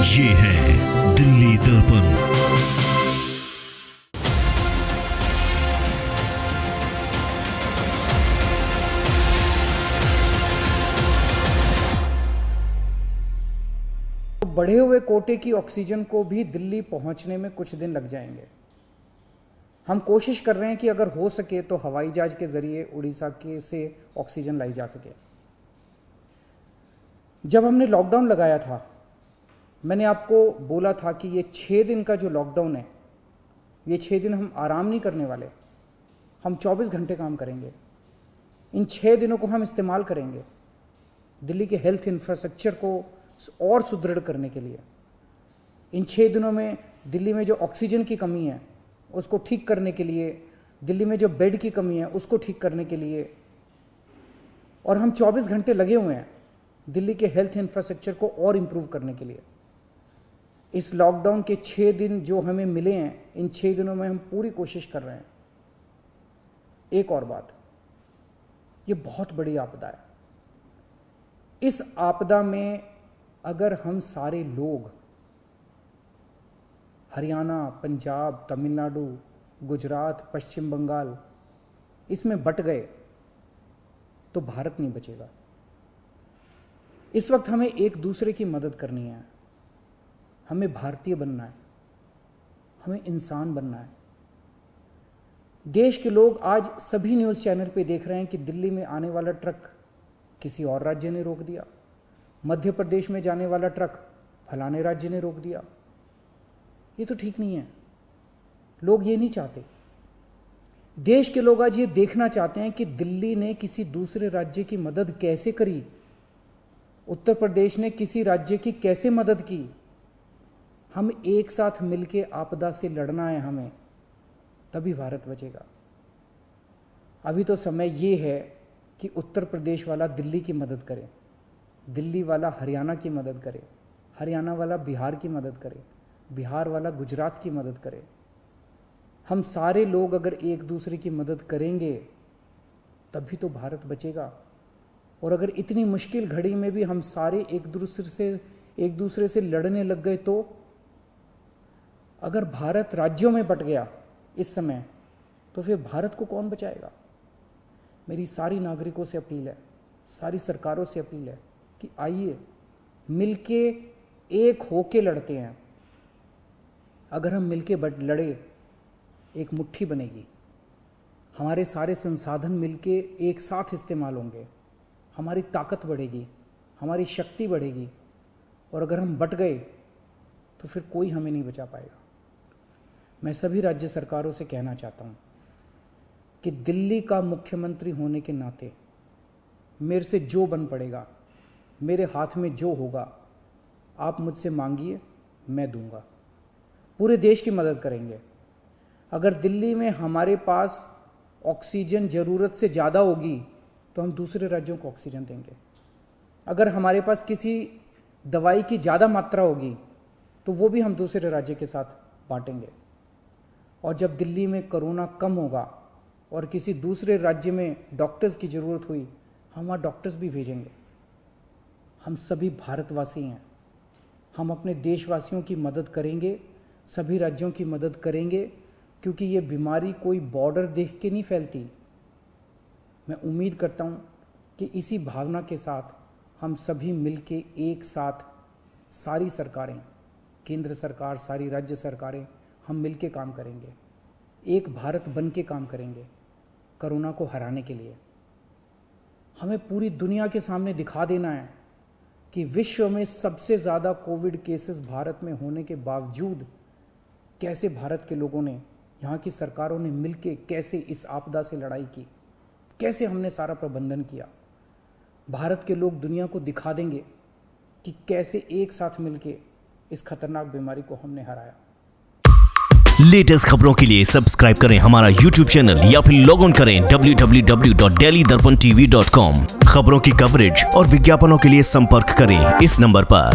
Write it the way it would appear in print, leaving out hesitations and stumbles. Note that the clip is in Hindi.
ये है दिल्ली दर्पण। बढ़े हुए कोटे की ऑक्सीजन को भी दिल्ली पहुंचने में कुछ दिन लग जाएंगे। हम कोशिश कर रहे हैं कि अगर हो सके तो हवाई जहाज के जरिए उड़ीसा के से ऑक्सीजन लाई जा सके। जब हमने लॉकडाउन लगाया था, मैंने आपको बोला था कि ये 6 दिन का जो लॉकडाउन है, ये 6 दिन हम आराम नहीं करने वाले, हम 24 घंटे काम करेंगे। इन 6 दिनों को हम इस्तेमाल करेंगे दिल्ली के हेल्थ इंफ्रास्ट्रक्चर को और सुदृढ़ करने के लिए। इन 6 दिनों में दिल्ली में जो ऑक्सीजन की कमी है उसको ठीक करने के लिए, दिल्ली में जो बेड की कमी है उसको ठीक करने के लिए, और हम 24 घंटे लगे हुए हैं दिल्ली के हेल्थ इंफ्रास्ट्रक्चर को और इम्प्रूव करने के लिए। इस लॉकडाउन के 6 दिन जो हमें मिले हैं, इन 6 दिनों में हम पूरी कोशिश कर रहे हैं। एक और बात, ये बहुत बड़ी आपदा है। इस आपदा में अगर हम सारे लोग हरियाणा, पंजाब, तमिलनाडु, गुजरात, पश्चिम बंगाल इसमें बट गए तो भारत नहीं बचेगा। इस वक्त हमें एक दूसरे की मदद करनी है। हमें भारतीय बनना है, हमें इंसान बनना है। देश के लोग आज सभी न्यूज़ चैनल पे देख रहे हैं कि दिल्ली में आने वाला ट्रक किसी और राज्य ने रोक दिया, मध्य प्रदेश में जाने वाला ट्रक फलाने राज्य ने रोक दिया। ये तो ठीक नहीं है। लोग ये नहीं चाहते। देश के लोग आज ये देखना चाहते हैं कि दिल्ली ने किसी दूसरे राज्य की मदद कैसे करी, उत्तर प्रदेश ने किसी राज्य की कैसे मदद की। हम एक साथ मिलके आपदा से लड़ना है हमें, तभी भारत बचेगा। अभी तो समय ये है कि उत्तर प्रदेश वाला दिल्ली की मदद करे, दिल्ली वाला हरियाणा की मदद करे, हरियाणा वाला बिहार की मदद करे, बिहार वाला गुजरात की मदद करे। हम सारे लोग अगर एक दूसरे की मदद करेंगे तभी तो भारत बचेगा। और अगर इतनी मुश्किल घड़ी में भी हम सारे एक दूसरे से लड़ने लग गए तो अगर भारत राज्यों में बट गया इस समय, तो फिर भारत को कौन बचाएगा। मेरी सारी नागरिकों से अपील है, सारी सरकारों से अपील है कि आइए मिलके एक होके लड़ते हैं। अगर हम मिलके लड़े, एक मुट्ठी बनेगी, हमारे सारे संसाधन मिलके एक साथ इस्तेमाल होंगे, हमारी ताकत बढ़ेगी, हमारी शक्ति बढ़ेगी। और अगर हम बट गए तो फिर कोई हमें नहीं बचा पाएगा। मैं सभी राज्य सरकारों से कहना चाहता हूँ कि दिल्ली का मुख्यमंत्री होने के नाते मेरे से जो बन पड़ेगा, मेरे हाथ में जो होगा, आप मुझसे मांगिए, मैं दूंगा। पूरे देश की मदद करेंगे। अगर दिल्ली में हमारे पास ऑक्सीजन ज़रूरत से ज़्यादा होगी तो हम दूसरे राज्यों को ऑक्सीजन देंगे। अगर हमारे पास किसी दवाई की ज़्यादा मात्रा होगी तो वो भी हम दूसरे राज्य के साथ बांटेंगे। और जब दिल्ली में कोरोना कम होगा और किसी दूसरे राज्य में डॉक्टर्स की ज़रूरत हुई, हम वहाँ डॉक्टर्स भी भेजेंगे। हम सभी भारतवासी हैं, हम अपने देशवासियों की मदद करेंगे, सभी राज्यों की मदद करेंगे, क्योंकि ये बीमारी कोई बॉर्डर देख के नहीं फैलती। मैं उम्मीद करता हूँ कि इसी भावना के साथ हम सभी मिलके एक साथ, सारी सरकारें, केंद्र सरकार, सारी राज्य सरकारें, हम मिलके काम करेंगे, एक भारत बन के काम करेंगे कोरोना को हराने के लिए। हमें पूरी दुनिया के सामने दिखा देना है कि विश्व में सबसे ज़्यादा कोविड केसेस भारत में होने के बावजूद कैसे भारत के लोगों ने, यहाँ की सरकारों ने मिलके कैसे इस आपदा से लड़ाई की, कैसे हमने सारा प्रबंधन किया। भारत के लोग दुनिया को दिखा देंगे कि कैसे एक साथ मिलके इस खतरनाक बीमारी को हमने हराया। लेटेस्ट खबरों के लिए सब्सक्राइब करें हमारा YouTube चैनल या फिर लॉग ऑन करें www.delhidarpantv.com। खबरों की कवरेज और विज्ञापनों के लिए संपर्क करें इस नंबर पर।